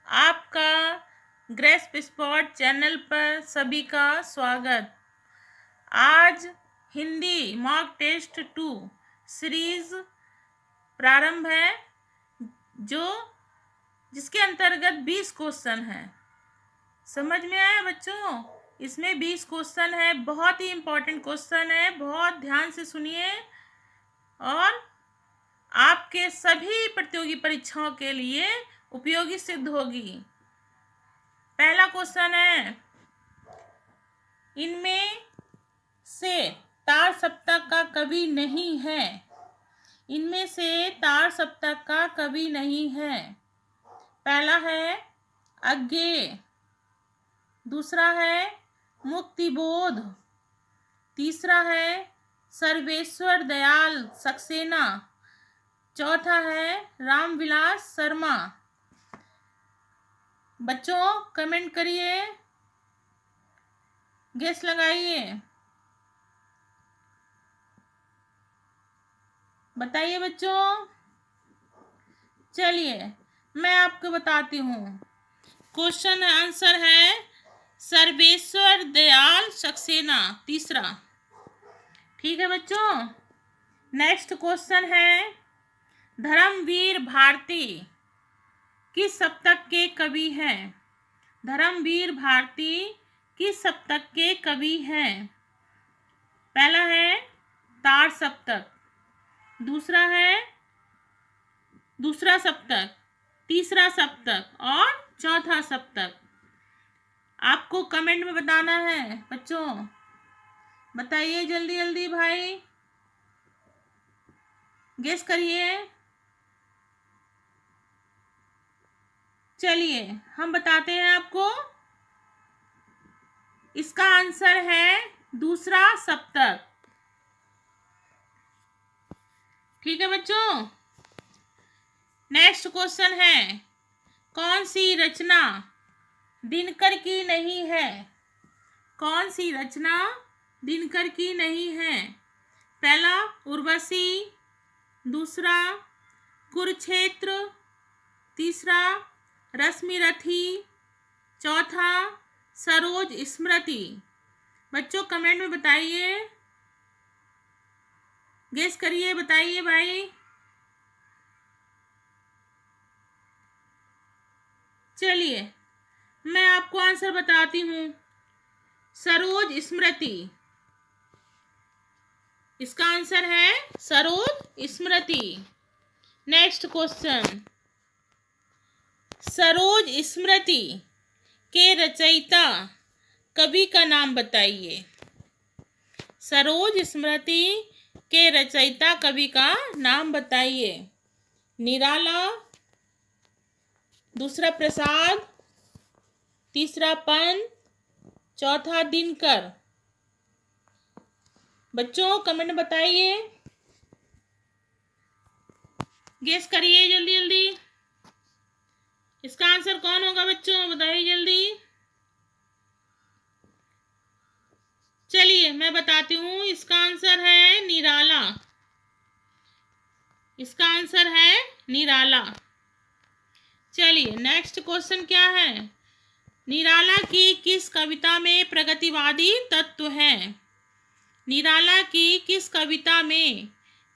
आपका grasp spot channel पर सभी का स्वागत। आज हिंदी मॉक टेस्ट 2 सीरीज प्रारंभ है जिसके अंतर्गत 20 क्वेश्चन हैं। समझ में आया बच्चों? इसमें 20 क्वेश्चन है, बहुत ही इम्पोर्टेंट क्वेश्चन है। बहुत ध्यान से सुनिए और आपके सभी प्रतियोगी परीक्षाओं के लिए उपयोगी सिद्ध होगी। पहला क्वेश्चन है, इनमें से तार सप्तक का कवि नहीं है। इनमें से तार सप्तक का कवि नहीं है। पहला है अज्ञेय, दूसरा है मुक्तिबोध, तीसरा है सर्वेश्वर दयाल सक्सेना, चौथा है रामविलास शर्मा। बच्चों कमेंट करिए, गेस लगाइए, बताइए बच्चों। चलिए मैं आपको बताती हूँ। क्वेश्चन आंसर है सर्वेश्वर दयाल सक्सेना, तीसरा। ठीक है बच्चों। नेक्स्ट क्वेश्चन है, धर्मवीर भारती किस सप्तक के कवि हैं? धर्मवीर भारती किस सप्तक के कवि हैं? पहला है तार सप्तक, दूसरा सप्तक, तीसरा सप्तक और चौथा सप्तक। आपको कमेंट में बताना है बच्चों, बताइए जल्दी जल्दी भाई, गेस करिए। चलिए हम बताते हैं आपको। इसका आंसर है दूसरा सप्तक। ठीक है बच्चों। नेक्स्ट क्वेश्चन है, कौन सी रचना दिनकर की नहीं है? कौन सी रचना दिनकर की नहीं है? पहला उर्वशी, दूसरा कुरुक्षेत्र, तीसरा रश्मिरथी, चौथा सरोज स्मृति। बच्चों कमेंट में बताइए, गेस करिए, बताइए भाई। चलिए मैं आपको आंसर बताती हूँ, सरोज स्मृति। इसका आंसर है सरोज स्मृति। नेक्स्ट क्वेश्चन, सरोज स्मृति के रचयिता कवि का नाम बताइए। सरोज स्मृति के रचयिता कवि का नाम बताइए। निराला, दूसरा प्रसाद, तीसरा पंत, चौथा दिनकर। बच्चों कमेंट बताइए, गेस करिए जल्दी जल्दी। इसका आंसर कौन होगा बच्चों, बताइए जल्दी। चलिए मैं बताती हूँ, इसका आंसर है निराला। इसका आंसर है निराला। चलिए नेक्स्ट क्वेश्चन क्या है, निराला की किस कविता में प्रगतिवादी तत्व है? निराला की किस कविता में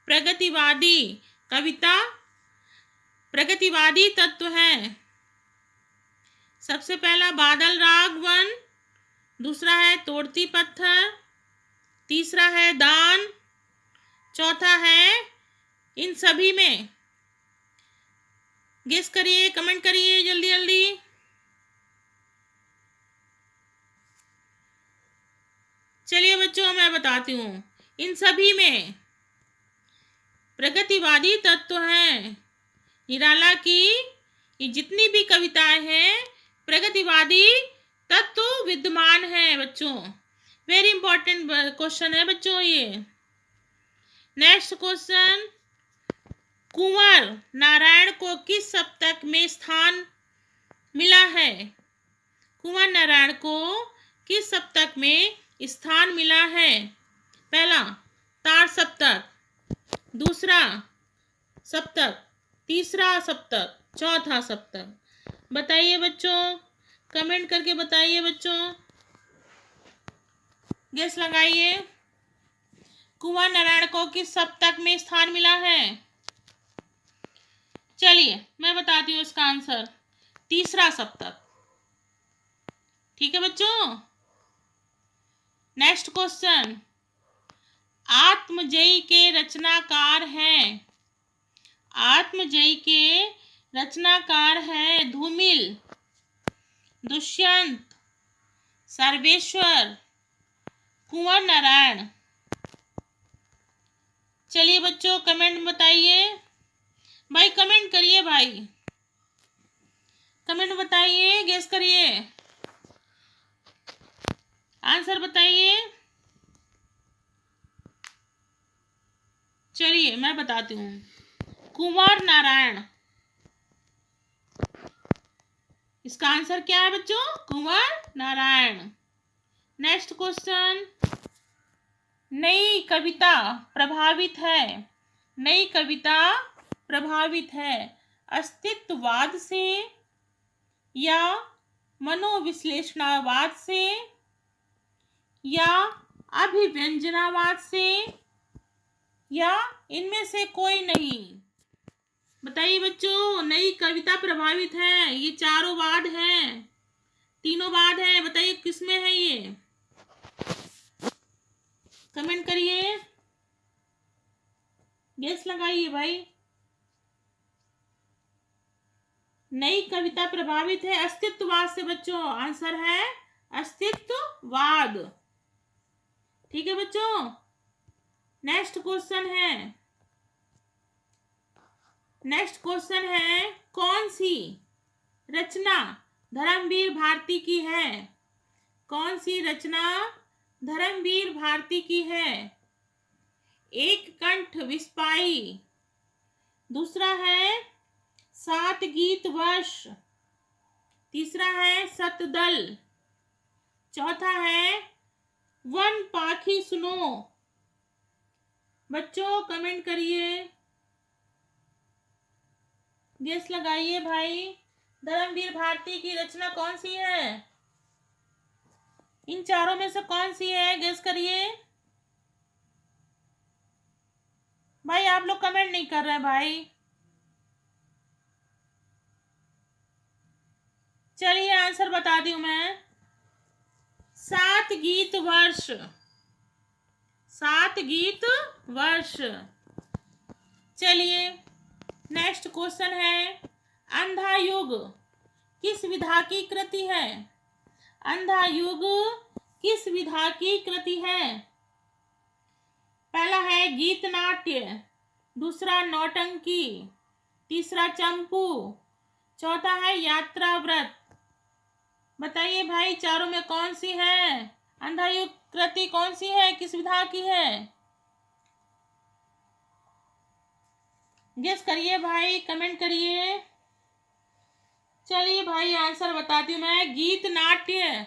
प्रगतिवादी तत्व है? सबसे पहला बादल राग 1, दूसरा है तोड़ती पत्थर, तीसरा है दान, चौथा है इन सभी में। गेस करिए, कमेंट करिए जल्दी जल्दी। चलिए बच्चों मैं बताती हूँ, इन सभी में प्रगतिवादी तत्व हैं। निराला की ये जितनी भी कविताएं हैं, प्रगतिवादी तत्व विद्यमान है बच्चों। वेरी इंपॉर्टेंट क्वेश्चन है बच्चों ये। नेक्स्ट क्वेश्चन, कुंवर नारायण को किस सप्तक में स्थान मिला है? कुंवर नारायण को किस सप्तक में स्थान मिला है? पहला तार सप्तक, दूसरा सप्तक, तीसरा सप्तक, चौथा सप्तक। बताइए बच्चों, कमेंट करके बताइए बच्चों, गेस लगाइए। कुंवर नारायण को किस सप्तक में स्थान मिला है? चलिए मैं बताती हूँ इसका आंसर, तीसरा सप्तक। ठीक है बच्चों। नेक्स्ट क्वेश्चन, आत्मजयी के रचनाकार हैं। आत्मजयी के रचनाकार हैं धूमिल, दुष्यंत, सर्वेश्वर, कुंवर नारायण। चलिए बच्चों कमेंट बताइए भाई, कमेंट करिए भाई, कमेंट बताइए, गेस करिए, आंसर बताइए। चलिए मैं बताती हूँ, कुंवर नारायण। इसका आंसर क्या है बच्चों? कुंवर नारायण। नेक्स्ट क्वेश्चन, नई कविता प्रभावित है। नई कविता प्रभावित है अस्तित्ववाद से या मनोविश्लेषणवाद से या अभिव्यंजनावाद से या इनमें से कोई नहीं? बताइए बच्चों, नई कविता प्रभावित है, ये चारों वाद हैं, तीनों वाद हैं, बताइए किसमें है ये? कमेंट करिए, गेस लगाइए भाई। नई कविता प्रभावित है अस्तित्ववाद से बच्चों, आंसर है अस्तित्ववाद। ठीक है बच्चों। नेक्स्ट क्वेश्चन है, कौन सी रचना धर्मवीर भारती की है? कौन सी रचना धर्मवीर भारती की है? एक कंठ विस्पाई, दूसरा है सात गीत वर्ष, तीसरा है सतदल, चौथा है वन पाखी सुनो। बच्चों कमेंट करिए, गेस लगाइए भाई, धर्मवीर भारती की रचना कौन सी है? इन चारों में से कौन सी है, गेस करिए भाई। आप लोग कमेंट नहीं कर रहे भाई। चलिए आंसर बता दी हूं मैं, सात गीत वर्ष, सात गीत वर्ष। चलिए नेक्स्ट क्वेश्चन है, अंधा युग किस विधा की कृति है? अंधा युग किस विधा की कृति है? पहला है गीत नाट्य, दूसरा नौटंकी, तीसरा चंपू, चौथा है यात्रा व्रत। बताइए भाई चारों में कौन सी है? अंधा युग कृति कौन सी है, किस विधा की है? गेस करिए भाई, कमेंट करिए। चलिए भाई आंसर बताती हूँ मैं, गीत नाट्य,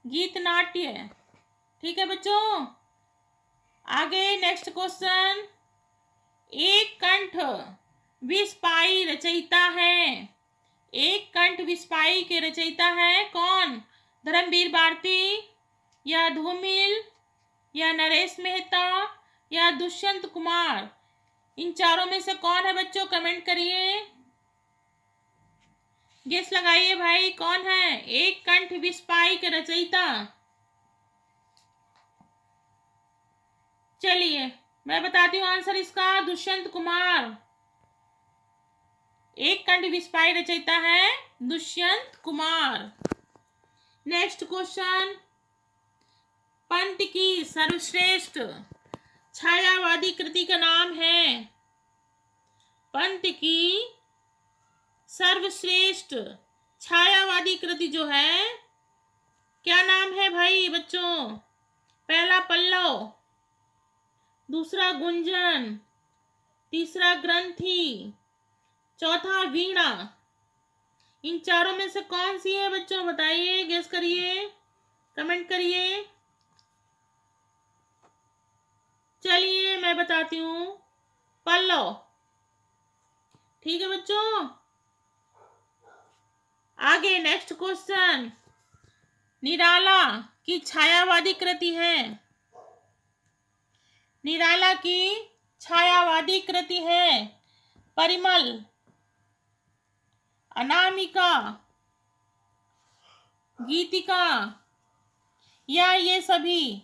गीत नाट्य। ठीक है बच्चों। आगे नेक्स्ट क्वेश्चन, एक कंठ विस्पाई रचयिता है। एक कंठ विस्पाई के रचयिता है कौन? धर्मवीर भारती या धूमिल या नरेश मेहता या दुष्यंत कुमार? इन चारों में से कौन है बच्चों? कमेंट करिए, गेस लगाइए भाई, कौन है एक कंठ विस्पाई के रचयिता? चलिए मैं बताती हूँ आंसर इसका, दुष्यंत कुमार। एक कंठ विस्पाई रचयिता है दुष्यंत कुमार। नेक्स्ट क्वेश्चन, पंत की सर्वश्रेष्ठ छायावादी कृति का नाम है? पंत की सर्वश्रेष्ठ छायावादी कृति जो है, क्या नाम है भाई बच्चों? पहला पल्लव, दूसरा गुंजन, तीसरा ग्रंथि, चौथा वीणा। इन चारों में से कौन सी है बच्चों? बताइए, गेस करिए, कमेंट करिए। चलिए मैं बताती हूँ, पल्लव। ठीक है बच्चों। आगे नेक्स्ट क्वेश्चन, निराला की छायावादी कृति है। निराला की छायावादी कृति है परिमल, अनामिका, गीतिका या ये सभी।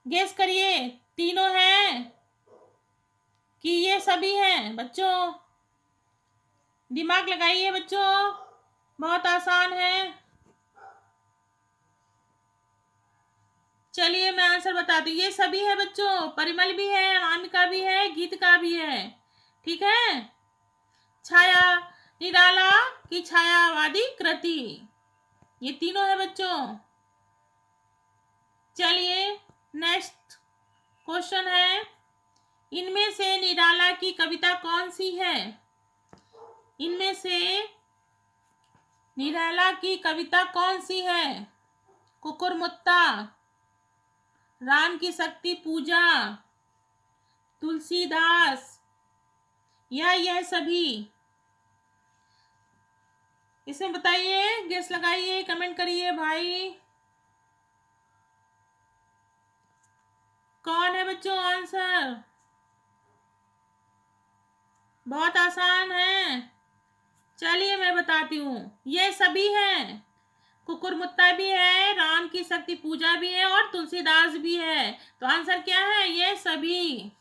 गेस करिए, तीनों हैं कि ये सभी हैं बच्चों? दिमाग लगाइए बच्चों, बहुत आसान है। चलिए मैं आंसर बताती हूँ। ये सभी है बच्चों, परिमल भी है, अनामिका भी है, गीतिका भी है। ठीक है, छाया, निराला की छायावादी कृति, ये तीनों है बच्चों। चलिए नेक्स्ट क्वेश्चन है, इनमें से निराला की कविता कौन सी है? इनमें से निराला की कविता कौन सी है? कुकुरमुत्ता, राम की शक्ति पूजा, तुलसीदास या यह सभी? इसमें बताइए, गेस लगाइए, कमेंट करिए भाई। कौन है बच्चों आंसर? बहुत आसान है। चलिए मैं बताती हूँ, ये सभी हैं। कुकुरमुत्ता भी है, राम की शक्ति पूजा भी है और तुलसीदास भी है। तो आंसर क्या है? ये सभी।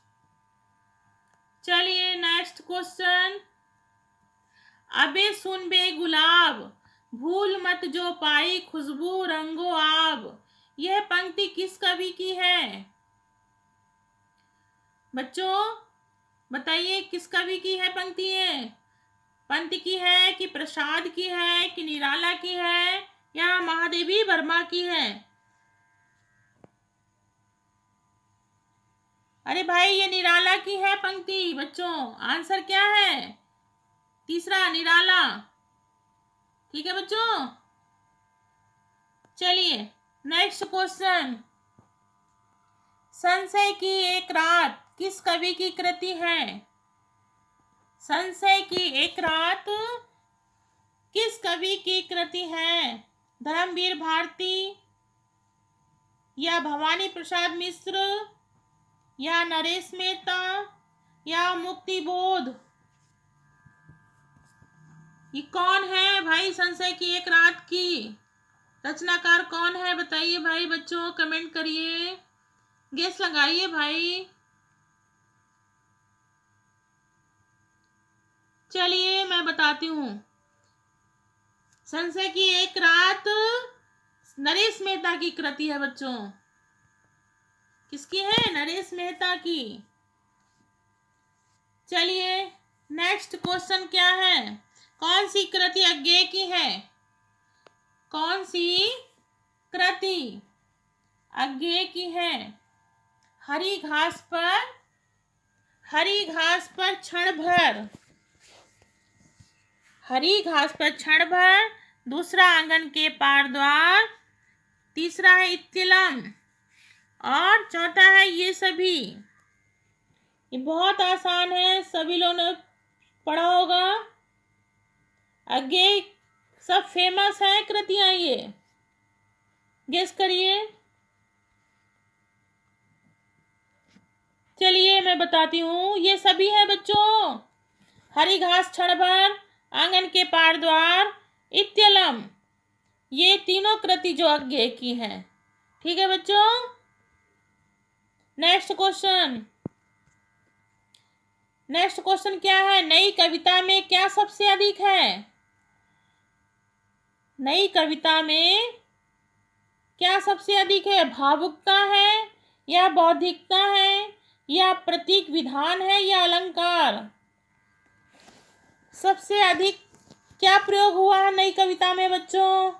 चलिए नेक्स्ट क्वेश्चन, अबे सुन बे गुलाब, भूल मत जो पाई खुशबू रंगो आब, यह पंक्ति किस कवि की है? बच्चों बताइए, किस कवि की है पंक्ति? ये पंत की है कि प्रसाद की है कि निराला की है या महादेवी वर्मा की है? अरे भाई, ये निराला की है पंक्ति बच्चों। आंसर क्या है? तीसरा, निराला। ठीक है बच्चों। चलिए नेक्स्ट क्वेश्चन, संशय की एक रात किस कवि की कृति है? संशय की एक रात किस कवि की कृति है? धर्मवीर भारती या भवानी प्रसाद मिश्र या नरेश मेहता या मुक्ति बोध? ये कौन है भाई? संशय की एक रात की रचनाकार कौन है? बताइए भाई बच्चों, कमेंट करिए, गेस लगाइए भाई। चलिए मैं बताती हूँ, संशय की एक रात नरेश मेहता की कृति है बच्चों। किसकी है? नरेश मेहता की। चलिए नेक्स्ट क्वेश्चन क्या है, कौन सी कृति अज्ञेय की है? कौन सी कृति अज्ञेय की है? हरी घास पर क्षण भर, हरी घास पर क्षण भर, दूसरा आंगन के पार द्वार, तीसरा है इत्तिलम और चौथा है ये सभी। ये बहुत आसान है, सभी लोगों ने पढ़ा होगा। अज्ञेय सब फेमस है कृतियां, ये गेस करिए। चलिए मैं बताती हूँ, ये सभी है बच्चों। हरी घास क्षण भर, आंगन के पार द्वार, इत्तिलम, ये तीनों कृति जो अज्ञेय की हैं। ठीक है बच्चों। नेक्स्ट क्वेश्चन क्या है, नई कविता में क्या सबसे अधिक है? नई कविता में क्या सबसे अधिक है? भावुकता है या बौद्धिकता है या प्रतीक विधान है या अलंकार? सबसे अधिक क्या प्रयोग हुआ है नई कविता में बच्चों?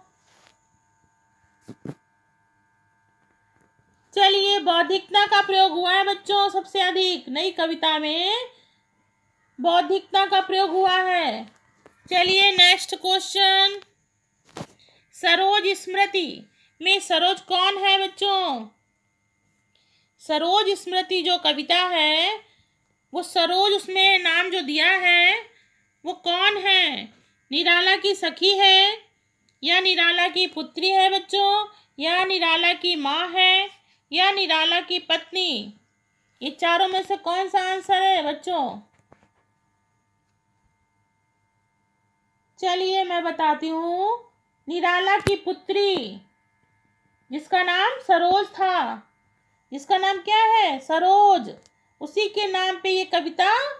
चलिए, बौद्धिकता का प्रयोग हुआ है बच्चों सबसे अधिक। नई कविता में बौद्धिकता का प्रयोग हुआ है। चलिए नेक्स्ट क्वेश्चन, सरोज स्मृति में सरोज कौन है बच्चों? सरोज स्मृति जो कविता है, वो सरोज, उसमें नाम जो दिया है वो कौन है? निराला की सखी है, या निराला की पुत्री है बच्चों, या निराला की माँ है, या निराला की पत्नी? ये चारों में से कौन सा आंसर है बच्चों? चलिए मैं बताती हूँ। निराला की पुत्री, जिसका नाम सरोज था, जिसका नाम क्या है? सरोज। उसी के नाम पे ये कविता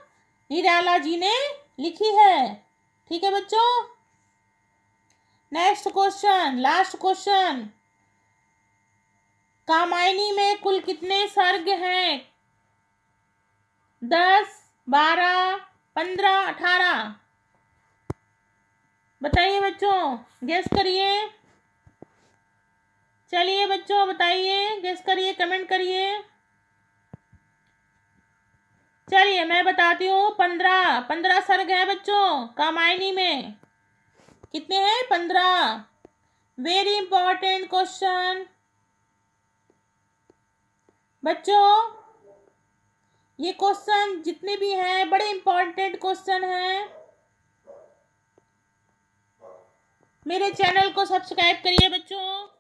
निराला जी ने लिखी है। ठीक है बच्चों। Next question, last question. Kamayani में कुल कितने सर्ग हैं? 10, 12, 15, 18? बताइए बच्चों, गेस करिए। चलिए बच्चों बताइए, गेस करिए, कमेंट करिए। चलिए मैं बताती हूँ। 15 सर्ग है बच्चों कामायनी में। कितने हैं? 15। वेरी इंपॉर्टेंट क्वेश्चन बच्चों। ये क्वेश्चन जितने भी हैं बड़े इंपॉर्टेंट क्वेश्चन हैं। मेरे चैनल को सब्सक्राइब करिए बच्चों।